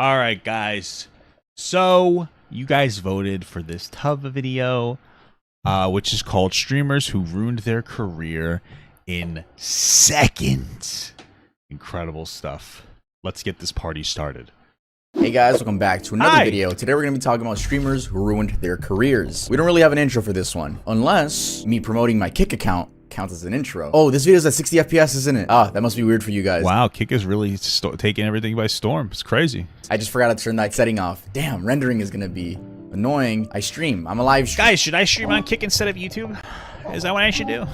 All right, guys. So you guys voted for this tub video, which is called Streamers Who Ruined Their Career in Seconds. Incredible stuff. Let's get this party started. Hey guys, welcome back to another video. Today we're going to be talking about streamers who ruined their careers. We don't really have an intro for this one, unless me promoting my Kick account counts as an intro. Oh, this video's at 60 FPS, isn't it? Ah, that must be weird for you guys. Wow, Kick is really taking everything by storm. It's crazy. I just forgot to turn that setting off. Damn, rendering is going to be annoying. I stream. I'm a live streamer. Guys, should I stream on Kick instead of YouTube? Is that what I should do?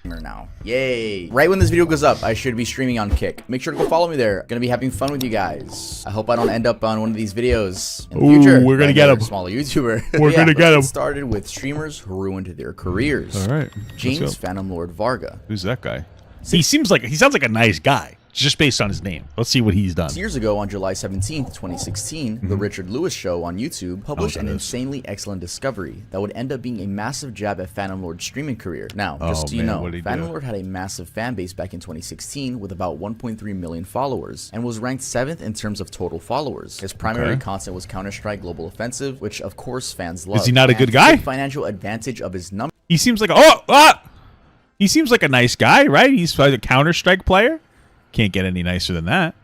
Now. Yay. Right when this video goes up, I should be streaming on Kick. Make sure to go follow me there. Gonna be having fun with you guys. I hope I don't end up on one of these videos in the future. We're gonna get him. Smaller YouTuber. We're gonna get him. Started with streamers who ruined their careers. All right. James Phantom Lord Varga. Who's that guy? He sounds like a nice guy. Just based on his name. Let's see what he's done. 6 years ago, on July 17th, 2016, The Richard Lewis Show on YouTube published an insanely excellent discovery that would end up being a massive jab at Phantom Lord's streaming career. Now, just so you know, Phantom Lord had a massive fan base back in 2016 with about 1.3 million followers and was ranked 7th in terms of total followers. His primary content was Counter-Strike Global Offensive, which of course fans love. Is he not a good guy? Financial advantage of his number. He seems like he seems like a nice guy, right? He's a Counter-Strike player. Can't get any nicer than that,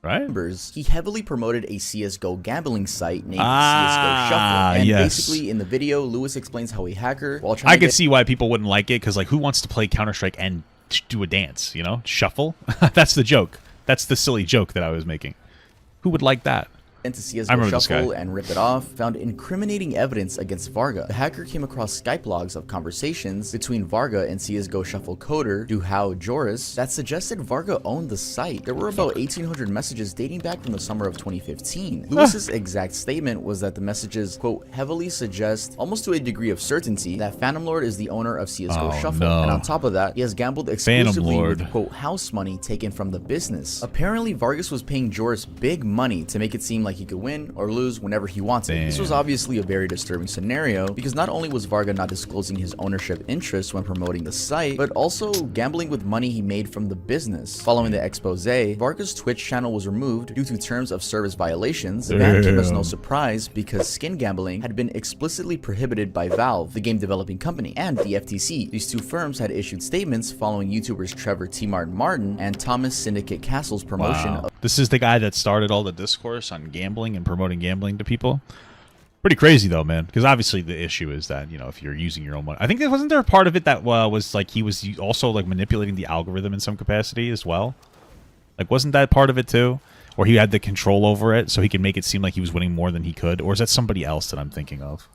right? He heavily promoted a CSGO gambling site named CSGO Shuffle. And basically in the video, Lewis explains how a hacker, while trying I can see why people wouldn't like it, because like, who wants to play Counter-Strike and do a dance, you know? Shuffle? That's the joke. That's the silly joke that I was making. Who would like that? Into CSGO Shuffle and rip it off, found incriminating evidence against Varga. The hacker came across Skype logs of conversations between Varga and CSGO Shuffle coder Duhao Joris that suggested Varga owned the site. There were about 1,800 messages dating back from the summer of 2015. Lewis's exact statement was that the messages, quote, heavily suggest, almost to a degree of certainty, that Phantom Lord is the owner of CSGO Shuffle. And on top of that, he has gambled exclusively with, quote, house money taken from the business. Apparently, Vargas was paying Joris big money to make it seem like he could win or lose whenever he wanted. This was obviously a very disturbing scenario because not only was Varga not disclosing his ownership interest when promoting the site, but also gambling with money he made from the business. Following the expose, Varga's Twitch channel was removed due to terms of service violations. The ban came as no surprise because skin gambling had been explicitly prohibited by Valve, the game developing company, and the FTC. These two firms had issued statements following YouTubers Trevor T. Martin and Thomas Syndicate Castle's promotion of this is the guy that started all the discourse on gambling and promoting gambling to people. Pretty crazy though, man, because obviously the issue is that, you know, if you're using your own money, I think there wasn't there a part of it that was like he was also like manipulating the algorithm in some capacity as well. Like, wasn't that part of it too, or he had the control over it so he could make it seem like he was winning more than he could, or is that somebody else that I'm thinking of?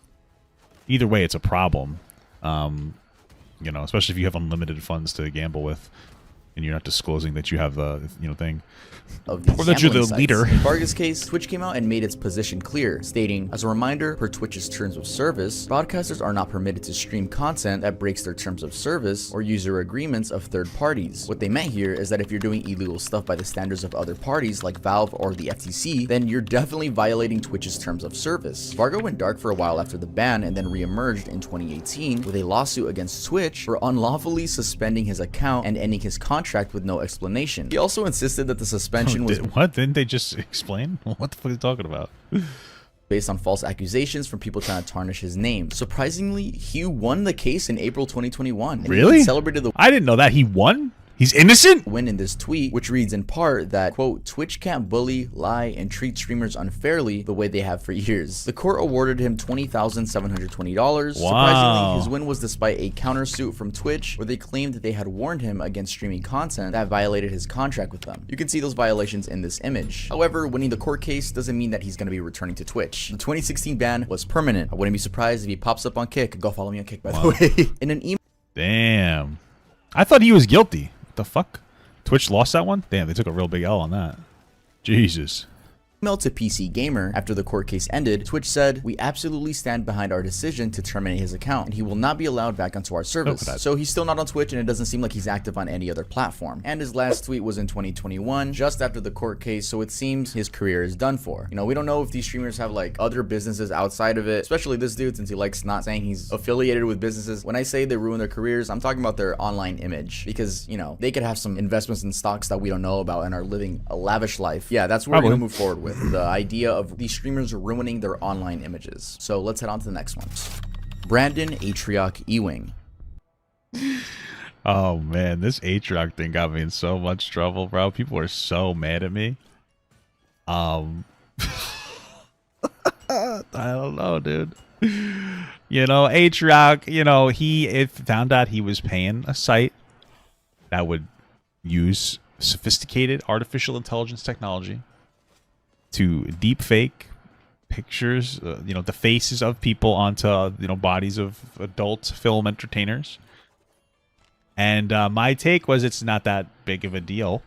Either way, it's a problem. You know, especially if you have unlimited funds to gamble with and you're not disclosing that you have the thing, or that you're the leader. In Varga's case, Twitch came out and made its position clear, stating, as a reminder, per Twitch's terms of service, broadcasters are not permitted to stream content that breaks their terms of service or user agreements of third parties. What they meant here is that if you're doing illegal stuff by the standards of other parties like Valve or the FTC, then you're definitely violating Twitch's terms of service. Varga went dark for a while after the ban and then re-emerged in 2018 with a lawsuit against Twitch for unlawfully suspending his account and ending his contract with no explanation. He also insisted that the suspension was what? Didn't they just explain? What the fuck are you talking about? Based on false accusations from people trying to tarnish his name. Surprisingly, he won the case in April 2021. Really? He celebrated the I didn't know that he won. He's innocent? Win in this tweet, which reads in part that, quote, Twitch can't bully, lie, and treat streamers unfairly the way they have for years. The court awarded him $20,720. Wow. Surprisingly, his win was despite a countersuit from Twitch where they claimed that they had warned him against streaming content that violated his contract with them. You can see those violations in this image. However, winning the court case doesn't mean that he's going to be returning to Twitch. The 2016 ban was permanent. I wouldn't be surprised if he pops up on Kick. Go follow me on Kick, by the way. In an email. Damn. I thought he was guilty. The fuck? Twitch lost that one? Damn, they took a real big L on that. Jesus. Email to PC Gamer after the court case ended, Twitch said, we absolutely stand behind our decision to terminate his account and he will not be allowed back onto our service. So he's still not on Twitch and it doesn't seem like he's active on any other platform. And his last tweet was in 2021, just after the court case, so it seems his career is done for. You know, we don't know if these streamers have like other businesses outside of it, especially this dude since he likes not saying he's affiliated with businesses. When I say they ruin their careers, I'm talking about their online image because, you know, they could have some investments in stocks that we don't know about and are living a lavish life. Yeah, that's what we're gonna move forward with. with, the idea of these streamers ruining their online images. So let's head on to the next one. Brandon Atrioc Ewing. Oh man, this Atrioc thing got me in so much trouble, bro. People are so mad at me. I don't know, dude. You know, Atrioc, you know, he found out he was paying a site that would use sophisticated artificial intelligence technology to deep fake pictures, you know, the faces of people onto, you know, bodies of adult film entertainers. And my take was it's not that big of a deal.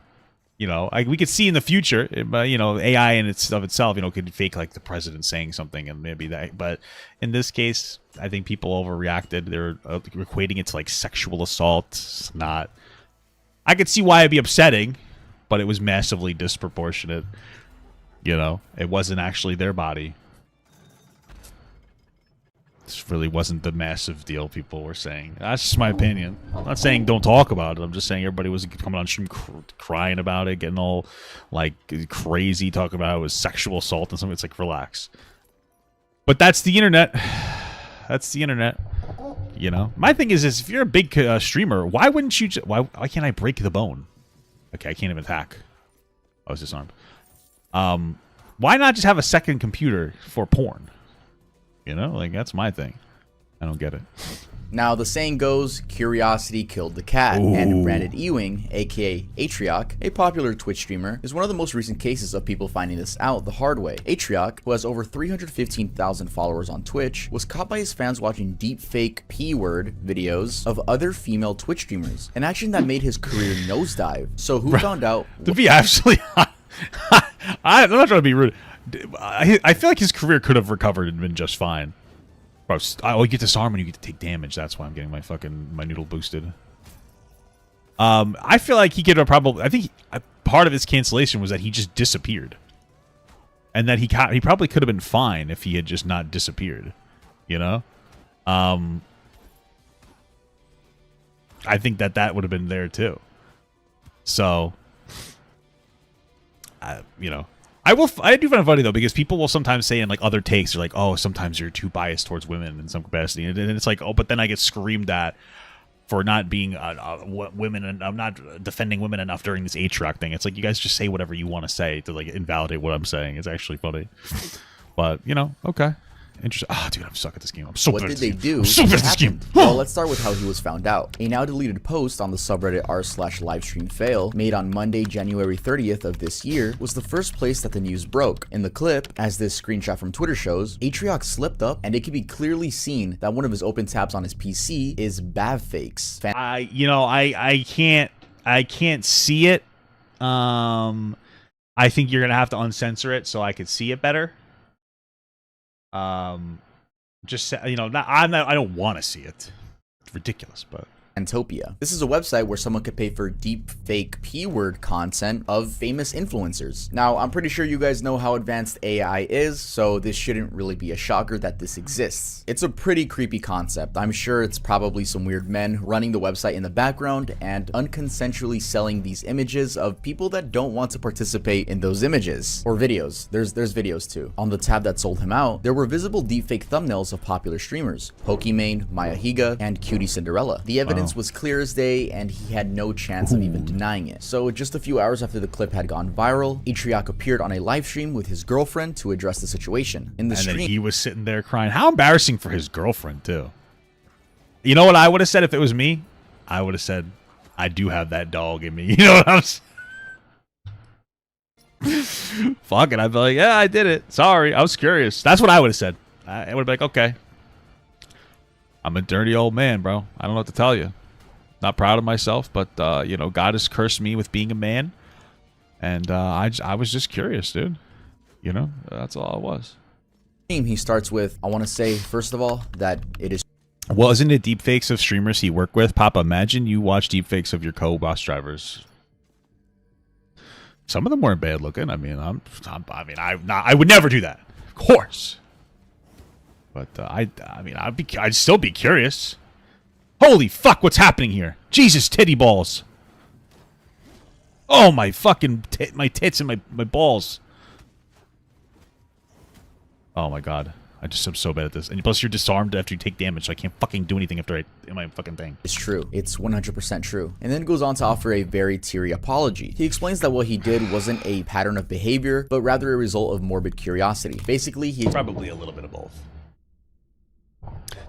You know, we could see in the future, you know, AI in itself, you know, could fake like the president saying something and maybe that. But in this case, I think people overreacted. They're equating it to like sexual assault. It's not. I could see why it'd be upsetting, but it was massively disproportionate. You know, it wasn't actually their body. This really wasn't the massive deal people were saying. That's just my opinion. I'm not saying don't talk about it. I'm just saying everybody was coming on stream crying about it, getting all like crazy, talking about it was sexual assault and something. It's like, relax. But that's the internet. That's the internet. You know, my thing is if you're a big streamer, why wouldn't you? Why can't I break the bone? Okay, I can't even attack. I was disarmed. Why not just have a second computer for porn? You know, like that's my thing. I don't get it. Now, the saying goes, curiosity killed the cat, and Brandon Ewing, aka Atrioc, a popular Twitch streamer, is one of the most recent cases of people finding this out the hard way. Atrioc, who has over 315,000 followers on Twitch, was caught by his fans watching deepfake P-word videos of other female Twitch streamers, an action that made his career nosedive. So who found out? To be absolutely, I'm not trying to be rude. I feel like his career could have recovered and been just fine. Bro, you get disarm and you get to take damage. That's why I'm getting my noodle boosted. I feel like he could have probably. I think part of his cancellation was that he just disappeared, and that he probably could have been fine if he had just not disappeared. You know, I think that would have been there too. So, you know. I do find it funny though, because people will sometimes say in like other takes, they're like, "Oh, sometimes you're too biased towards women in some capacity," and it's like, "Oh, but then I get screamed at for not being women, and I'm not defending women enough during this Atrioc thing." It's like you guys just say whatever you want to say to like invalidate what I'm saying. It's actually funny, but you know, okay. Interesting. Ah, dude, I'm stuck at this game. I'm so What bad did at they this do? game. I'm so bad at this game. Well, let's start with how he was found out. A now deleted post on the subreddit r/livestreamfail made on Monday, January 30th of this year was the first place that the news broke. In the clip, as this screenshot from Twitter shows, Atrioc slipped up and it can be clearly seen that one of his open tabs on his PC is Bavfakes. I can't see it. I think you're gonna have to uncensor it so I could see it better. Just you know, I don't want to see it. It's ridiculous, but Antopia. This is a website where someone could pay for deep fake P-word content of famous influencers. Now, I'm pretty sure you guys know how advanced AI is, so this shouldn't really be a shocker that this exists. It's a pretty creepy concept. I'm sure it's probably some weird men running the website in the background and unconsensually selling these images of people that don't want to participate in those images or videos. There's videos too. On the tab that sold him out, there were visible deepfake thumbnails of popular streamers, Pokimane, Maya Higa, and Cutie Cinderella. The evidence was clear as day, and he had no chance of even denying it. So just a few hours after the clip had gone viral, Atrioc appeared on a live stream with his girlfriend to address the situation. In the stream, then he was sitting there crying. How embarrassing for his girlfriend too. You know what I would have said if it was me? I would have said, "I do have that dog in me." You know what I'm saying? Fuck it. I'd be like, "Yeah, I did it. Sorry, I was curious." That's what I would have said. I would be like, "Okay, I'm a dirty old man, bro. I don't know what to tell you. Not proud of myself, but you know, God has cursed me with being a man, and I was just curious, dude. You know, that's all it was." He starts with, "I want to say, first of all, that it is." Well, isn't it deepfakes of streamers he worked with? Papa, imagine you watch deepfakes of your co-boss drivers. Some of them weren't bad looking. I mean, I would never do that, of course. But I'd still be curious. Holy fuck, what's happening here? Jesus, titty balls. Oh, my fucking my tits and my balls. Oh my god. I just am so bad at this. And plus you're disarmed after you take damage, so I can't fucking do anything after I do my fucking thing. It's true. It's 100% true. And then goes on to offer a very teary apology. He explains that what he did wasn't a pattern of behavior, but rather a result of morbid curiosity. Basically, he probably a little bit of both.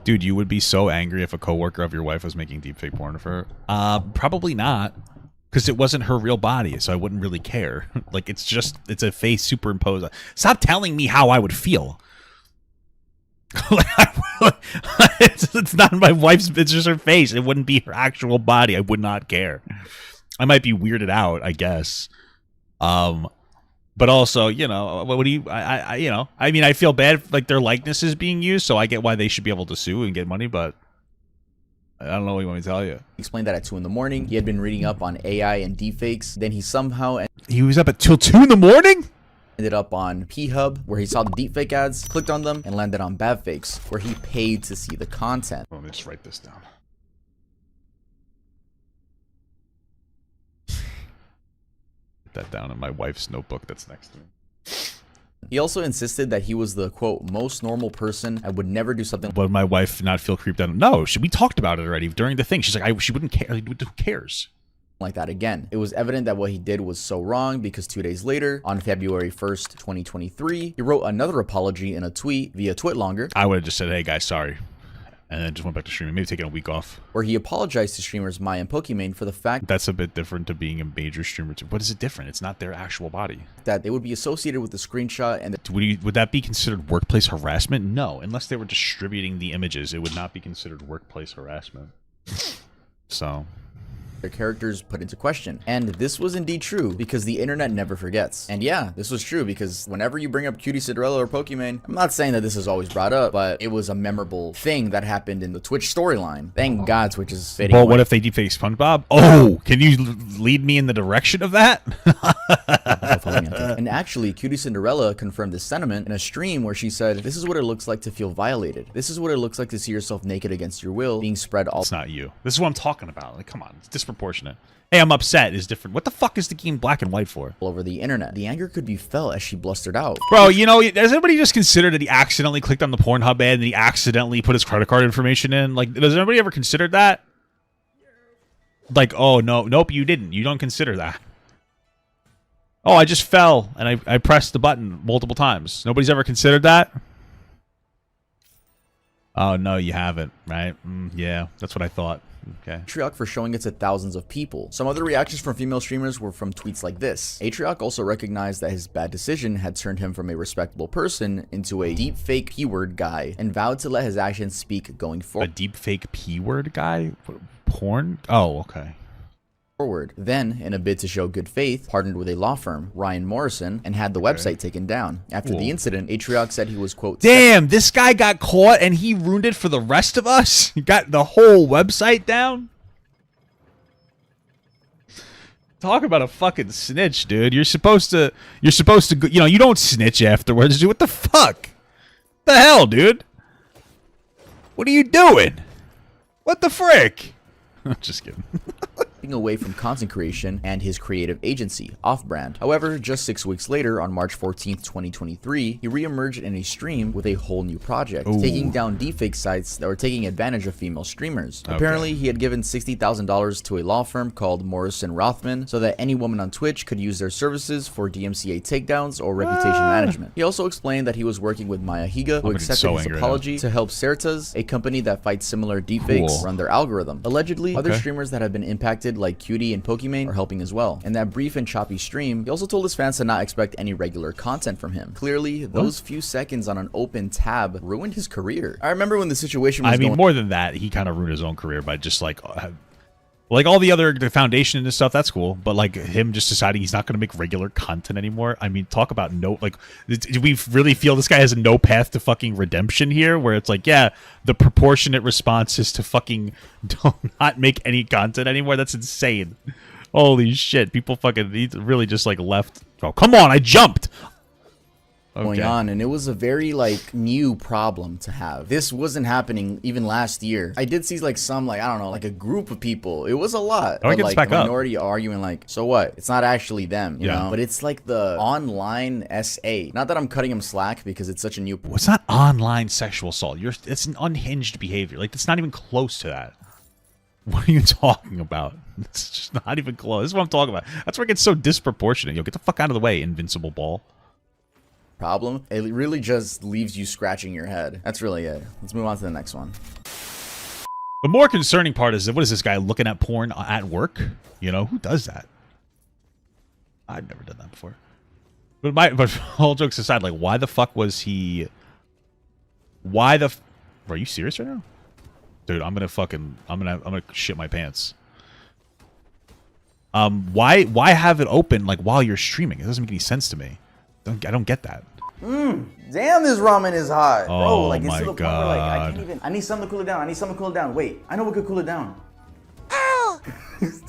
Dude, you would be so angry if a coworker of your wife was making deepfake porn of her. Probably not. Because it wasn't her real body, so I wouldn't really care. Like, it's a face superimposed. Stop telling me how I would feel. It's not my wife's, it's just her face. It wouldn't be her actual body. I would not care. I might be weirded out, I guess. But also, you know, what do you, you know, I mean, I feel bad, like, their likeness is being used, so I get why they should be able to sue and get money, but I don't know what you want me to tell you. He explained that at 2 in the morning, he had been reading up on AI and deepfakes. Then he somehow... He was up till 2 in the morning? Ended up on P-Hub, where he saw the deepfake ads, clicked on them, and landed on Bavfakes, where he paid to see the content. Let me just write this down. Put that down in my wife's notebook that's next to me. He also insisted that he was the, quote, most normal person and would never do something... Would my wife not feel creeped out? No, we talked about it already during the thing. She's like, she wouldn't care. Who cares? Like that again. It was evident that what he did was so wrong because 2 days later, on February 1st, 2023, he wrote another apology in a tweet via TwitLonger. I would have just said, hey guys, sorry. And then just went back to streaming, maybe taking a week off. Where he apologized to streamers Mai and Pokimane for the fact that's a bit different to being a major streamer. What is it different? It's not their actual body. That they would be associated with the screenshot and would that be considered workplace harassment? No, unless they were distributing the images, it would not be considered workplace harassment. So... their characters put into question. And this was indeed true because the internet never forgets. And yeah, this was true because whenever you bring up Cutie Cinderella or Pokimane, I'm not saying that this is always brought up, but it was a memorable thing that happened in the Twitch storyline. Thank God Twitch is fading away. What if they deepfake SpongeBob? Oh, can you lead me in the direction of that? And actually, Cutie Cinderella confirmed this sentiment in a stream where she said, this is what it looks like to feel violated. This is what it looks like to see yourself naked against your will, being spread all... It's not you. This is what I'm talking about. Like, come on. It's disproportionate. Hey, I'm upset is different. What the fuck is the game black and white for? Over the internet. The anger could be felt as she blustered out. Bro, you know, has anybody just considered that he accidentally clicked on the Pornhub ad and he accidentally put his credit card information in? Like, does anybody ever consider that? Like, oh, no, nope, you didn't. You don't consider that. Oh, I just fell and I pressed the button multiple times. Nobody's ever considered that? Oh, no, you haven't, right? Yeah, that's what I thought. Okay. Atrioc for showing it to thousands of people. Some other reactions from female streamers were from tweets like this. Atrioc also recognized that his bad decision had turned him from a respectable person into a deepfake P-word guy and vowed to let his actions speak going forward. A deepfake P-word guy? Porn? Oh, okay. Then, in a bid to show good faith, partnered with a law firm, Ryan Morrison, and had the website taken down. After the incident, Atrioc said he was, quote, damn, this guy got caught and he ruined it for the rest of us? He got the whole website down? Talk about a fucking snitch, dude. You're supposed to go, you know, you don't snitch afterwards, dude. What the fuck? The hell, dude? What are you doing? What the frick? Just kidding. Away from content creation and his creative agency, Off-Brand. However, just 6 weeks later, on March 14th, 2023, he re-emerged in a stream with a whole new project, taking down deepfake sites that were taking advantage of female streamers. Apparently, he had given $60,000 to a law firm called Morrison Rothman so that any woman on Twitch could use their services for DMCA takedowns or reputation management. He also explained that he was working with Maya Higa, who accepted his apology to help Certaz, a company that fights similar deepfakes, run their algorithm. Allegedly, other streamers that have been impacted like Cutie and Pokimane are helping as well. In that brief and choppy stream, he also told his fans to not expect any regular content from him. Clearly, those few seconds on an open tab ruined his career. I remember when the situation was more than that, he kind of ruined his own career by just like all the foundation and stuff, that's cool. But like him just deciding he's not going to make regular content anymore. I mean, talk about do we really feel this guy has no path to fucking redemption here? Where it's like, yeah, the proportionate response is to fucking not make any content anymore. That's insane. Holy shit. People fucking, he really just like left. Oh, come on. I jumped. going on, and it was a very like new problem to have. This wasn't happening even last year. I did see like some like I don't know, like a group of people. It was a lot. But like the minority arguing like, so what? It's not actually them, you know? But it's like the online SA. Not that I'm cutting him slack because it's such a new. It's not online sexual assault. It's an unhinged behavior. Like it's not even close to that. What are you talking about? It's just not even close. This is what I'm talking about. That's where it gets so disproportionate. Yo, get the fuck out of the way, Invincible Ball. Problem. It really just leaves you scratching your head. That's really it. Let's move on to the next one. The more concerning part is, what is this guy looking at porn at work? You know, who does that? I've never done that before. But all jokes aside, like, why the fuck was he... Are you serious right now? Dude, I'm gonna shit my pants. Why have it open, like, while you're streaming? It doesn't make any sense to me. I don't get that. Damn, this ramen is hot. Oh, bro, like, my it's to the point where, like, I can't even... I need something to cool it down. Wait, I know what could cool it down.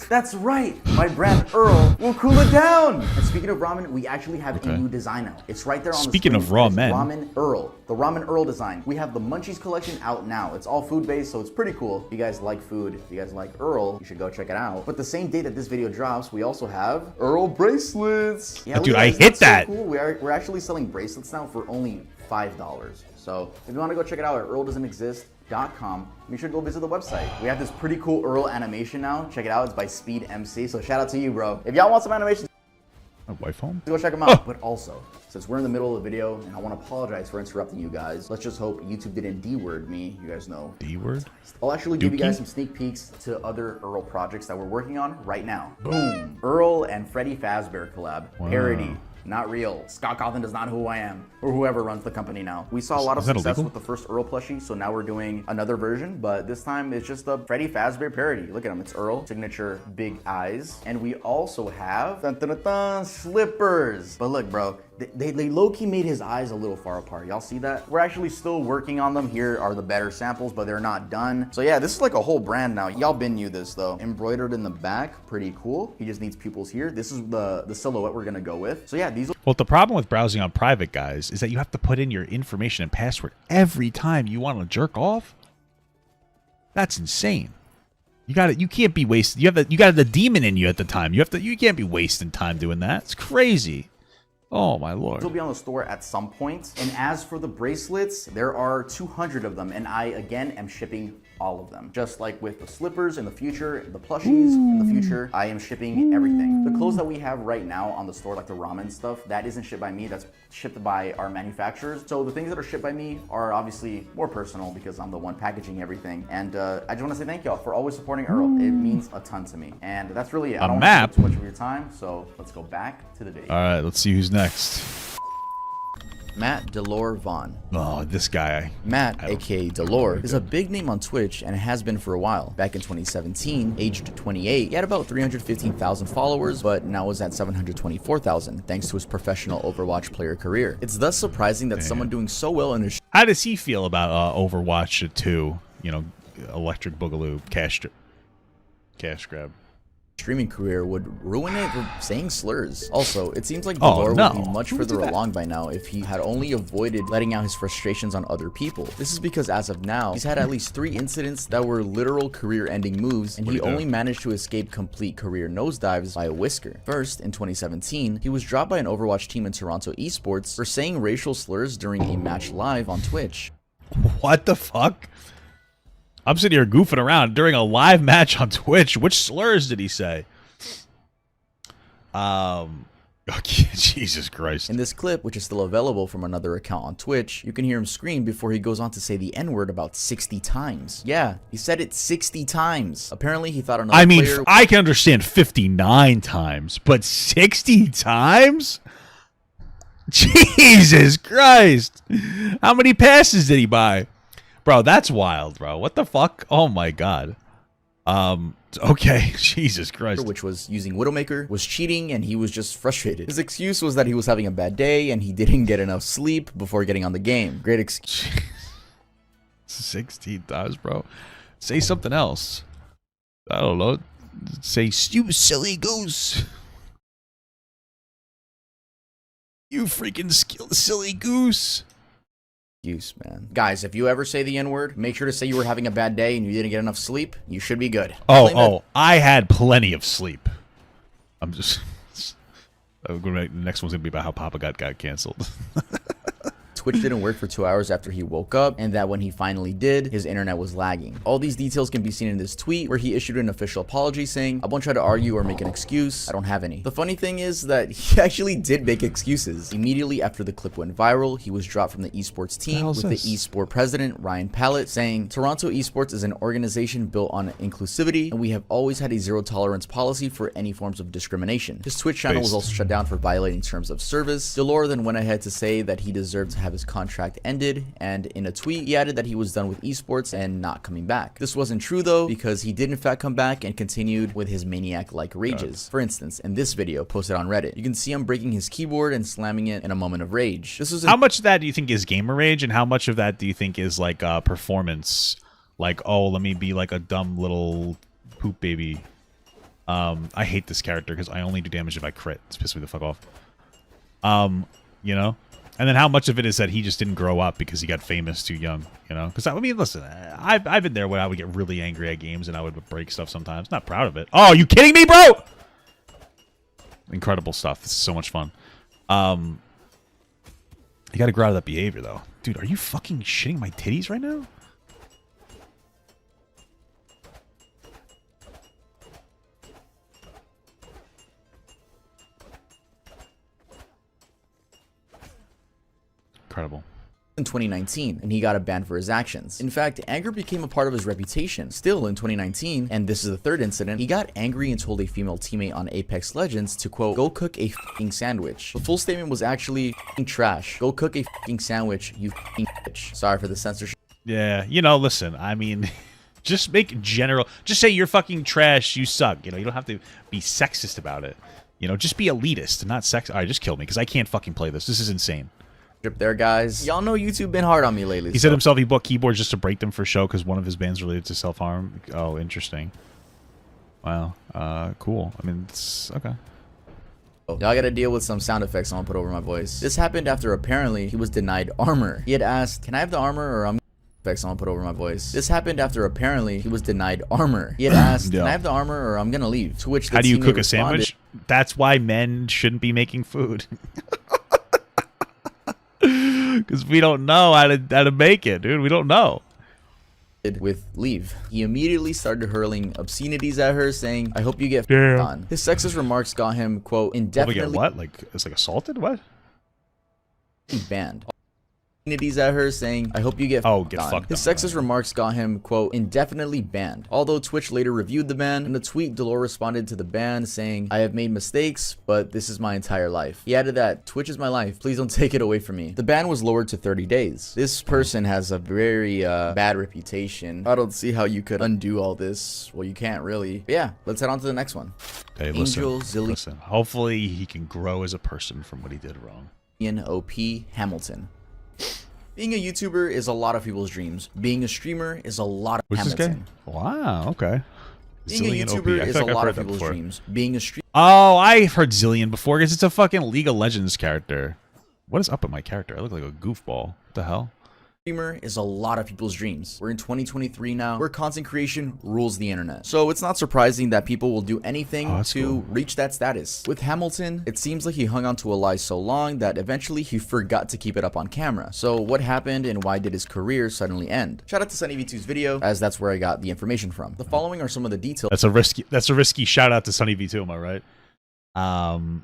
That's right. My brand Earl will cool it down. And speaking of ramen, we actually have a new design now. It's right there on the screen. Speaking of raw men, Ramen Earl, the Ramen Earl design. We have the Munchies collection out now. It's all food based, so it's pretty cool. If you guys like food, if you guys like Earl, you should go check it out. But the same day that this video drops, we also have Earl bracelets. Yeah, dude, I hit that. So cool. We're actually selling bracelets now for only $5. So if you want to go check it out at earldoesn'texist.com, make sure to go visit the website. We have this pretty cool Earl animation now. Check it out. It's by Speed MC. So shout out to you, bro. If y'all want some animations, my wife home? go check them out. But also, since we're in the middle of the video, and I want to apologize for interrupting you guys, let's just hope YouTube didn't D-word me. You guys know. D-word? I'll actually give you guys some sneak peeks to other Earl projects that we're working on right now. Boom. Earl and Freddy Fazbear collab. Wow. Parody. Not real. Scott Cawthon does not know who I am, or whoever runs the company now. We saw a lot of success with the first Earl plushie, so now we're doing another version, but this time it's just a Freddy Fazbear parody. Look at him, it's Earl, signature big eyes. And we also have slippers. But look, bro, they low-key made his eyes a little far apart. Y'all see that? We're actually still working on them. Here are the better samples, but they're not done. So yeah, this is like a whole brand now. Y'all been knew this though. Embroidered in the back, pretty cool. He just needs pupils here. This is the silhouette we're gonna go with. So yeah, these. Well, the problem with browsing on private, guys, is that you have to put in your information and password every time you want to jerk off. That's insane. You can't be wasting. You got the demon in you at the time. You can't be wasting time doing that. It's crazy. Oh my lord. They'll be on the store at some point. And as for the bracelets, there are 200 of them, and I again am shipping all of them. Just like with the slippers in the future, the plushies in the future, I am shipping everything. The clothes that we have right now on the store, like the ramen stuff, that isn't shipped by me, that's shipped by our manufacturers. So the things that are shipped by me are obviously more personal because I'm the one packaging everything. And I just want to say thank y'all for always supporting Earl. It means a ton to me. And that's really it. I don't want to take too much of your time, so let's go back to the video. All right, let's see who's next. Matt Delore Vaughn. Oh, this guy. Matt, aka Delore, is a big name on Twitch and has been for a while. Back in 2017, aged 28, he had about 315,000 followers, but now is at 724,000 thanks to his professional Overwatch player career. It's thus surprising that someone doing so well in his... How does he feel about Overwatch 2? You know, Electric Boogaloo, cash grab. Streaming career would ruin it for saying slurs. Also, it seems like Delore would be much further along by now if he had only avoided letting out his frustrations on other people. This is because as of now, he's had at least 3 incidents that were literal career-ending moves, and he only managed to escape complete career nosedives by a whisker. First, in 2017, he was dropped by an Overwatch team in Toronto Esports for saying racial slurs during a match live on Twitch. What the fuck? I'm sitting here goofing around during a live match on Twitch. Which slurs did he say? Okay, Jesus Christ. In this clip, which is still available from another account on Twitch, you can hear him scream before he goes on to say the N-word about 60 times. Yeah, he said it 60 times. Apparently, he thought another player... I can understand 59 times, but 60 times? Jesus Christ. How many passes did he buy? Bro, that's wild, bro. What the fuck? Oh my god. Okay, Jesus Christ. Which was using Widowmaker, was cheating, and he was just frustrated. His excuse was that he was having a bad day and he didn't get enough sleep before getting on the game. Great excuse. 16 times, bro. Say something else. I don't know. Say, you silly goose. You freaking silly goose. Excuse, man. Guys, if you ever say the N-word, make sure to say you were having a bad day and you didn't get enough sleep. You should be good. Oh, I had plenty of sleep. I'm just... the next one's going to be about how Papa got canceled. Twitch didn't work for 2 hours after he woke up, and that when he finally did, his internet was lagging. All these details can be seen in this tweet, where he issued an official apology saying, I won't try to argue or make an excuse, I don't have any. The funny thing is that he actually did make excuses. Immediately after the clip went viral, he was dropped from the esports team, with the esport president, Ryan Pallett, saying, Toronto Esports is an organization built on inclusivity, and we have always had a zero tolerance policy for any forms of discrimination. His Twitch channel was also shut down for violating terms of service. Delore then went ahead to say that he deserved to have his contract ended, and in a tweet he added that he was done with esports and not coming back. This wasn't true though, because he did in fact come back and continued with his maniac-like rages. For instance, in this video posted on Reddit, you can see him breaking his keyboard and slamming it in a moment of rage. This was how much of that do you think is gamer rage, and how much of that do you think is like performance? Like, oh, let me be like a dumb little poop baby. I hate this character because I only do damage if I crit. It's pissed me the fuck off. You know? And then how much of it is that he just didn't grow up because he got famous too young, you know? Because, I mean, listen, I've been there when I would get really angry at games and I would break stuff sometimes. Not proud of it. Oh, are you kidding me, bro? Incredible stuff. This is so much fun. You gotta grow out of that behavior, though. Dude, are you fucking shitting my titties right now? Incredible. In 2019, and he got a ban for his actions. In fact, anger became a part of his reputation. Still in 2019, and this is the third incident, he got angry and told a female teammate on Apex Legends to quote, go cook a f***ing sandwich. The full statement was actually f***ing trash. Go cook a f***ing sandwich, you f***ing bitch. Sorry for the censorship. Yeah, you know, listen, I mean, just make general, just say you're fucking trash, you suck. You know, you don't have to be sexist about it. You know, just be elitist, not sex. All right, just kill me, because I can't fucking play this. This is insane. There, guys. Y'all know YouTube been hard on me lately. He said himself he bought keyboards just to break them for show because one of his bands related to self-harm. Oh, interesting. Wow. Cool. I mean, it's okay. Y'all gotta deal with some sound effects I'm gonna put over my voice. This happened after apparently he was denied armor. He had asked, can I have the armor or I'm effects I'm gonna put over my voice. This happened after apparently he was denied armor. He had asked, can I have the armor or I'm gonna leave? To which the how do you cook a responded, sandwich? That's why men shouldn't be making food. Because we don't know how to make it, dude. We don't know. With leave. He immediately started hurling obscenities at her, saying, I hope you get on. His sexist remarks got him, quote, indefinitely what? Like, it's like assaulted? What? Banned. At her, saying, I hope you get fucked on. His sexist remarks got him, quote, indefinitely banned. Although Twitch later reviewed the ban, in a tweet, Delore responded to the ban saying, I have made mistakes, but this is my entire life. He added that, Twitch is my life, please don't take it away from me. The ban was lowered to 30 days. This person has a very bad reputation. I don't see how you could undo all this. Well, you can't really. But yeah, let's head on to the next one. Hey, listen. Hopefully he can grow as a person from what he did wrong. OP Hamilton. Being a YouTuber is a lot of people's dreams. Being a streamer is a lot of Hamilton. Wow, okay. Being a YouTuber is a lot of people's dreams. Being a streamer. Oh, I've heard Zillion before because it's a fucking League of Legends character. What is up with my character? I look like a goofball. What the hell? Streamer is a lot of people's dreams. We're in 2023 now, where content creation rules the internet. So it's not surprising that people will do anything to reach that status. With Hamilton, it seems like he hung on to a lie so long that eventually he forgot to keep it up on camera. So what happened and why did his career suddenly end? Shout out to SunnyV2's video, as that's where I got the information from. The following are some of the details. That's a risky shout out to SunnyV2, am I right?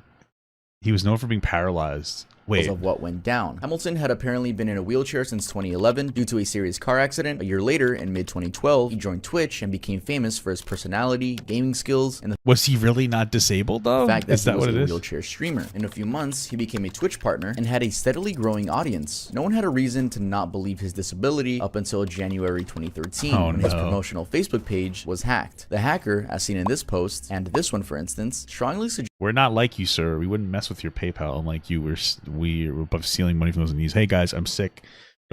He was known for being paralyzed. Of what went down. Hamilton had apparently been in a wheelchair since 2011 due to a serious car accident. A year later, in mid-2012, he joined Twitch and became famous for his personality, gaming skills, and the was he really not disabled though? fact that he was a wheelchair streamer. In a few months, he became a Twitch partner and had a steadily growing audience. No one had a reason to not believe his disability up until January 2013, when his promotional Facebook page was hacked. The hacker, as seen in this post, and this one for instance, strongly suggests we're not like you, sir. We wouldn't mess with your PayPal unlike you. We're above stealing money from those in need. Hey guys, I'm sick.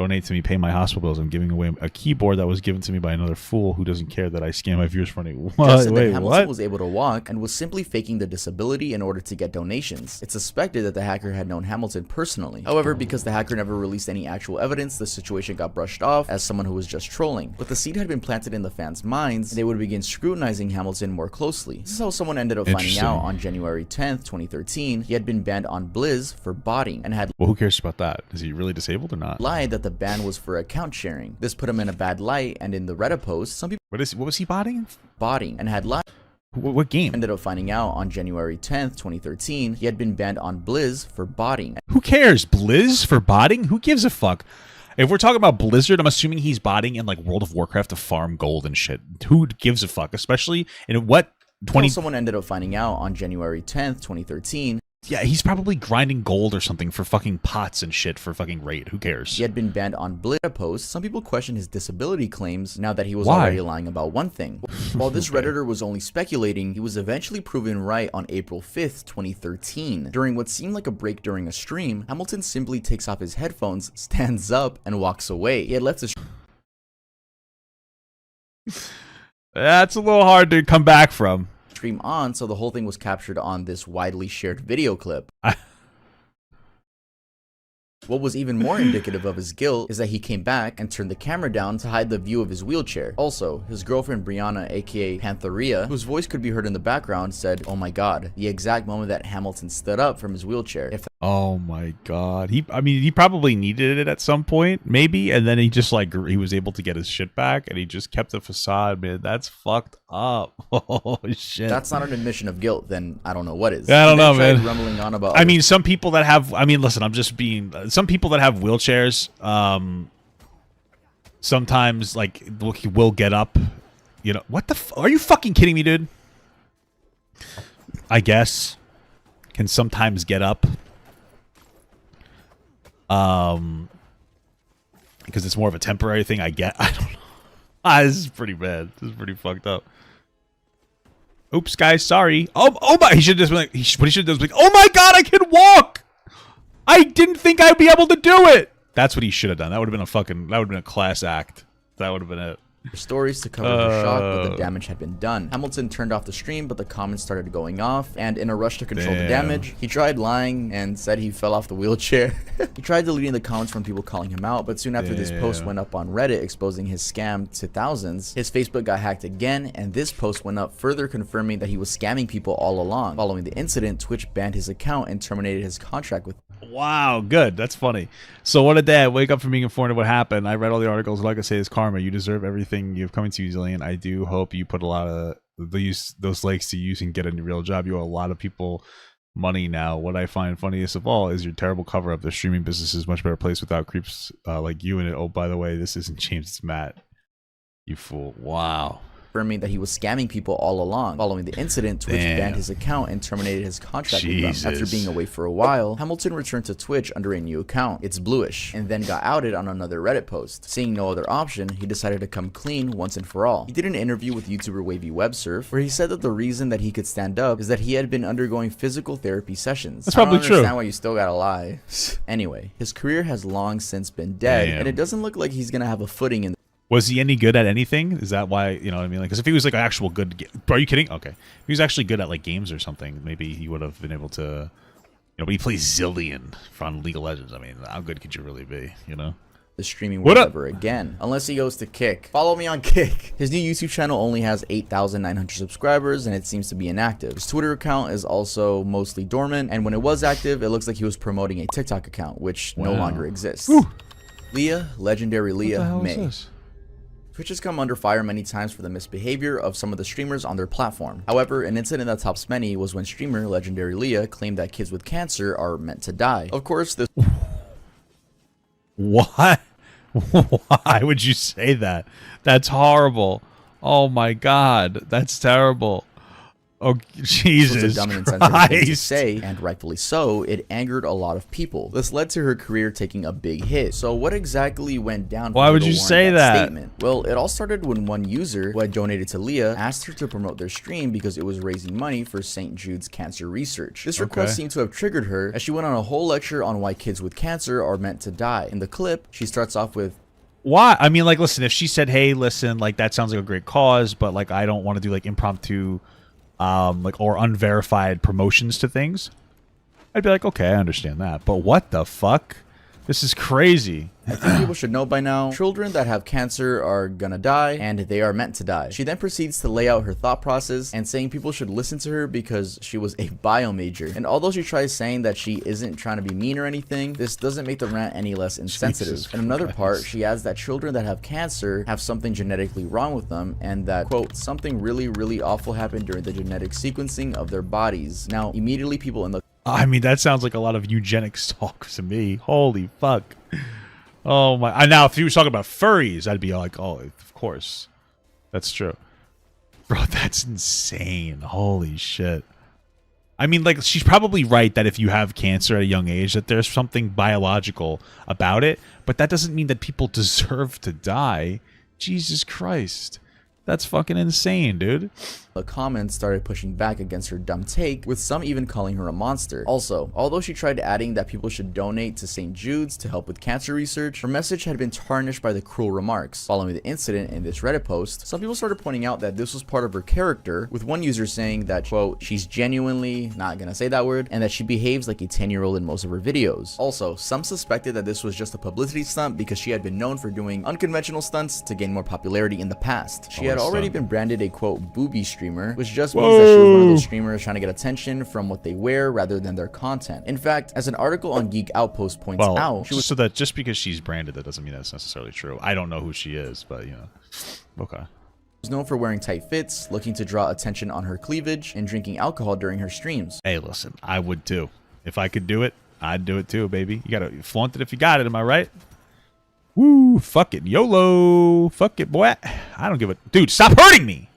Donate to me, pay my hospital bills. I'm giving away a keyboard that was given to me by another fool who doesn't care that I scam my viewers for money. What? Wait, Hamilton what? was able to walk and was simply faking the disability in order to get donations. It's suspected that the hacker had known Hamilton personally. However, because the hacker never released any actual evidence, the situation got brushed off as someone who was just trolling. But the seed had been planted in the fans' minds, and they would begin scrutinizing Hamilton more closely. This is how someone ended up finding out on January 10th, 2013. He had been banned on Blizz for botting and had Well, who cares about that? Is he really disabled or not? lied that the ban was for account sharing. This put him in a bad light, and in the Reddit post, some people What was he botting? botting and had lied. What game? Ended up finding out on January 10th, 2013, he had been banned on Blizz for botting. Who cares? Blizz for botting? Who gives a fuck? If we're talking about Blizzard, I'm assuming he's botting in like World of Warcraft to farm gold and shit. Who gives a fuck? Especially in what 20? Someone ended up finding out on January 10th, 2013. Yeah, he's probably grinding gold or something for fucking pots and shit for fucking raid. Who cares? He had been banned on Blizz post. Some people question his disability claims now that he was Why? already lying about one thing. While this Redditor was only speculating, he was eventually proven right on April 5th, 2013. During what seemed like a break during a stream, Hamilton simply takes off his headphones, stands up, and walks away. He had left his That's a little hard to come back from. stream on, so the whole thing was captured on this widely shared video clip. What was even more indicative of his guilt is that he came back and turned the camera down to hide the view of his wheelchair. Also, his girlfriend Brianna, aka Pantheria, whose voice could be heard in the background, said, "Oh my god," the exact moment that Hamilton stood up from his wheelchair. If Oh my god. I mean, he probably needed it at some point, maybe, and then he just like he was able to get his shit back, and he just kept the facade. Man, that's fucked up. Oh shit. that's not an admission of guilt, then I don't know what is. Yeah, I don't know, He then tried man. Rumbling on about I mean, some people that have. I mean, listen. I'm just being. Some people that have wheelchairs. Sometimes like will get up. You know what the? Are you fucking kidding me, dude? I guess can sometimes get up. Because it's more of a temporary thing. I don't know. This is pretty bad. This is pretty fucked up. Oops, guys, sorry. Oh my! He should just be like. What he should do is be like, oh my god, I can walk. I didn't think I'd be able to do it. That's what he should have done. That would have been a fucking. That would have been a class act. That would have been it. stories to cover her shock, but the damage had been done. Hamilton turned off the stream, but the comments started going off, and in a rush to control the damage, he tried lying and said he fell off the wheelchair. He tried deleting the comments from people calling him out, but soon after this post went up on Reddit exposing his scam to thousands, his Facebook got hacked again, and this post went up further confirming that he was scamming people all along. Following the incident, Twitch banned his account and terminated his contract with Wow, good. That's funny. So one day I wake up from being informed of what happened. I read all the articles. Like I say, it's karma. You deserve everything you've coming to you, Zillion. I do hope you put a lot of those lakes to use and get a real job. You owe a lot of people money now. What I find funniest of all is your terrible cover up. The streaming business is a much better place without creeps like you in it. Oh, by the way, this isn't James, it's Matt. You fool. Wow. confirming that he was scamming people all along. Following the incident, Twitch banned his account and terminated his contract with them. After being away for a while, Hamilton returned to Twitch under a new account, It's Bluish, and then got outed on another Reddit post. Seeing no other option, he decided to come clean once and for all. He did an interview with YouTuber Wavy Websurf, where he said that the reason that he could stand up is that he had been undergoing physical therapy sessions. That's probably I don't understand why you still gotta lie. Anyway, his career has long since been dead, and it doesn't look like he's gonna have a footing in. Was he any good at anything? Is that why, you know what I mean? Like, because if he was like an actual good, are you kidding? Okay, if he was actually good at like games or something, maybe he would have been able to, you know. But he plays Zillion from League of Legends. I mean, how good could you really be? You know. The streaming world ever again, unless he goes to Kick. Follow me on Kick. His new YouTube channel only has 8,900 subscribers, and it seems to be inactive. His Twitter account is also mostly dormant, and when it was active, it looks like he was promoting a TikTok account, which no longer exists. Whew. Leah, legendary Leah May. This? Twitch has come under fire many times for the misbehavior of some of the streamers on their platform. However, an incident that tops many was when streamer legendary Leah claimed that kids with cancer are meant to die. Of course, this What? Why would you say that? That's horrible. Oh my god, that's terrible. Oh, This Jesus was a dumb and insensitive thing to Christ. say, and rightfully so. It angered a lot of people. This led to her career taking a big hit. So what exactly went down? Why for her would to you warrant say that? statement? Well, it all started when one user who had donated to Leah asked her to promote their stream because it was raising money for St. Jude's cancer research. This request seemed to have triggered her as she went on a whole lecture on why kids with cancer are meant to die. In the clip, she starts off with, Why? I mean, like, listen, if she said, hey, listen, like, that sounds like a great cause, but, like, I don't want to do, like, impromptu, like, or unverified promotions to things, I'd be like, okay, I understand that. But what the fuck? This is crazy. I think people should know by now, children that have cancer are gonna die, and they are meant to die. She then proceeds to lay out her thought process and saying people should listen to her because she was a bio major. And although she tries saying that she isn't trying to be mean or anything, this doesn't make the rant any less insensitive. Jesus In another Christ. part, she adds that children that have cancer have something genetically wrong with them, and that, quote, something really, really awful happened during the genetic sequencing of their bodies. Now, immediately people in the I mean, that sounds like a lot of eugenics talk to me. Holy fuck. Oh my. Now, if he was talking about furries, I'd be like, oh, of course. That's true. Bro, that's insane. Holy shit. I mean, like, she's probably right that if you have cancer at a young age, that there's something biological about it, but that doesn't mean that people deserve to die. Jesus Christ. That's fucking insane, dude. The comments started pushing back against her dumb take, with some even calling her a monster. Also, although she tried adding that people should donate to St. Jude's to help with cancer research, her message had been tarnished by the cruel remarks. Following the incident in this Reddit post, some people started pointing out that this was part of her character, with one user saying that, quote, she's genuinely not gonna say that word, and that she behaves like a 10-year-old in most of her videos. Also, some suspected that this was just a publicity stunt because she had been known for doing unconventional stunts to gain more popularity in the past. She had already been branded a, quote, booby streamer, which just means that she was one of those streamers trying to get attention from what they wear rather than their content. In fact, as an article on Geek Outpost points out, she was so that just because she's branded, that doesn't mean that's necessarily true. I don't know who she is, but, you know. Okay. known for wearing tight fits, looking to draw attention on her cleavage, and drinking alcohol during her streams. Hey, listen, I would too. If I could do it, I'd do it too, baby. You gotta flaunt it if you got it, am I right? Woo, fuck it. YOLO. Fuck it, boy. I don't give a... Dude, stop hurting me!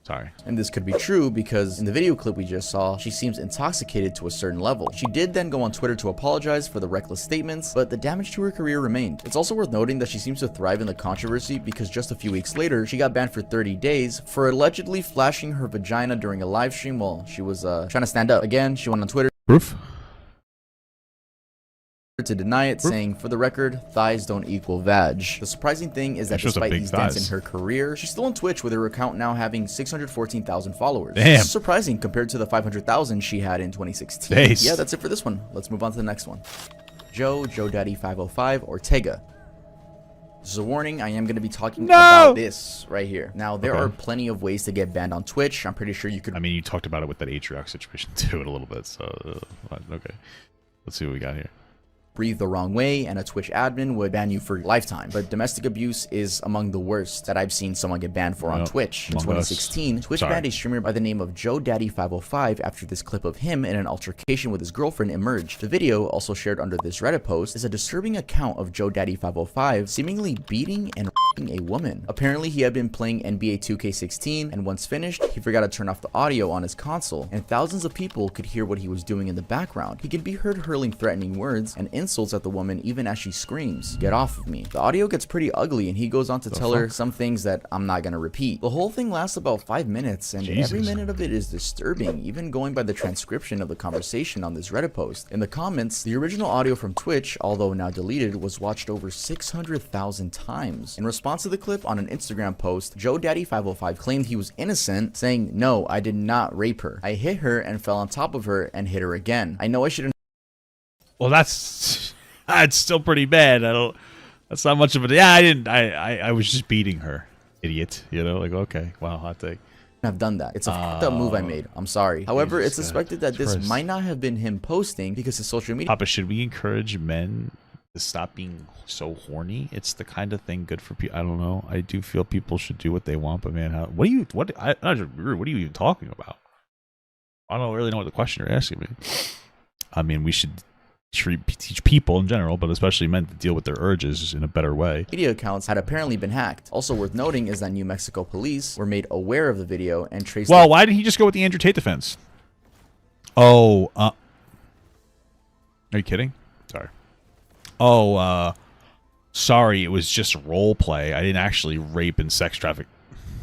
Sorry. And this could be true because in the video clip we just saw, she seems intoxicated to a certain level. She did then go on Twitter to apologize for the reckless statements, but the damage to her career remained. It's also worth noting that she seems to thrive in the controversy because just a few weeks later, she got banned for 30 days for allegedly flashing her vagina during a live stream while she was trying to stand up. Again, she went on Twitter Proof? to deny it, saying, for the record, thighs don't equal vag. The surprising thing is that She shows despite big these dents in thighs. her career, she's still on Twitch with her account now having 614,000 followers. Damn. This is surprising compared to the 500,000 she had in 2016. Based. Yeah, that's it for this one. Let's move on to the next one. Joe Daddy 505 Ortega. This is a warning, I am going to be talking about this right here. Now, there are plenty of ways to get banned on Twitch. I'm pretty sure you could... I mean, you talked about it with that Atriox situation too in a little bit, so... okay. Let's see what we got here. breathe the wrong way and a Twitch admin would ban you for lifetime. But domestic abuse is among the worst that I've seen someone get banned for on Twitch. In 2016, Twitch banned a streamer by the name of Joe Daddy 505 after this clip of him in an altercation with his girlfriend emerged. The video, also shared under this Reddit post, is a disturbing account of Joe Daddy 505 seemingly beating and a woman. Apparently, he had been playing NBA 2K16, and once finished, he forgot to turn off the audio on his console, and thousands of people could hear what he was doing in the background. He could be heard hurling threatening words and insults at the woman even as she screams, "Get off of me." The audio gets pretty ugly, and he goes on to tell her some things that I'm not gonna repeat. The whole thing lasts about 5 minutes, and every minute of it is disturbing, even going by the transcription of the conversation on this Reddit post. In the comments, the original audio from Twitch, although now deleted, was watched over 600,000 times. In response to the clip on an Instagram post, Joe Daddy 505 claimed he was innocent, saying, "No, I did not rape her. I hit her and fell on top of her and hit her again. I know I shouldn't." Well, that's still pretty bad. That's not much of a... Yeah, I didn't... I was just beating her. Idiot. You know, like, okay. Wow, hot take. Have done that. It's a fucked up move I made. I'm sorry. However, it's suspected that this might not have been him posting because his social media... Papa, should we encourage men to stop being so horny? It's the kind of thing good for people. I don't know. I do feel people should do what they want, but man, what are you even talking about? I don't really know what the question you're asking me. I mean, we should teach people in general, but especially men, to deal with their urges in a better way. Media accounts had apparently been hacked. Also worth noting is that New Mexico police were made aware of the video and traced. Well, why didn't he just go with the Andrew Tate defense? Oh, are you kidding? Sorry. Oh, sorry, it was just role play. I didn't actually rape and sex traffic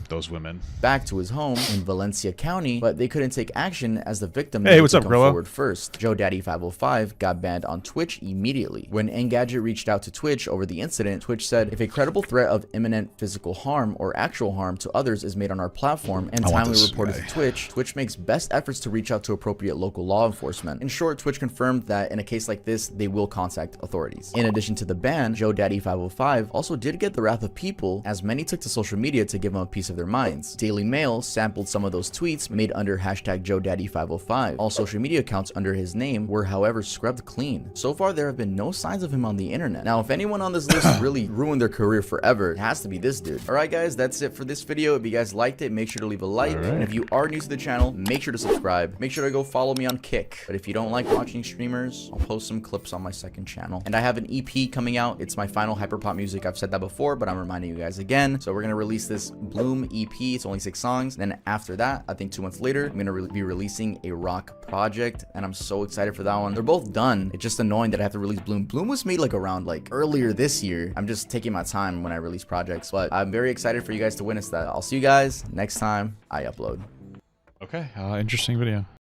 those women. Back to his home in Valencia County, but they couldn't take action as the victim Hey, what's to up, come Grilla? forward first. Joe Daddy 505 got banned on Twitch immediately. When Engadget reached out to Twitch over the incident, Twitch said, if a credible threat of imminent physical harm or actual harm to others is made on our platform and timely reported to Twitch, Twitch makes best efforts to reach out to appropriate local law enforcement. In short, Twitch confirmed that in a case like this, they will contact authorities. In addition to the ban, Joe Daddy 505 also did get the wrath of people, as many took to social media to give him a piece of their minds. Daily Mail sampled some of those tweets made under hashtag JoeDaddy505. All social media accounts under his name were, however, scrubbed clean. So far, there have been no signs of him on the internet. Now, if anyone on this list really ruined their career forever, it has to be this dude. Alright guys, that's it for this video. If you guys liked it, make sure to leave a like. And if you are new to the channel, make sure to subscribe. Make sure to go follow me on Kick. But if you don't like watching streamers, I'll post some clips on my second channel. And I have an EP coming out. It's my final hyperpop music. I've said that before, but I'm reminding you guys again. So we're going to release this Bloom EP. It's only 6 songs. Then after that, I think 2 months later, I'm gonna be releasing a rock project, and I'm so excited for that one. They're both done. It's just annoying that I have to release Bloom. Bloom was made like around like earlier this year. I'm just taking my time when I release projects, but I'm very excited for you guys to witness that. I'll see you guys next time I upload. Okay, interesting video.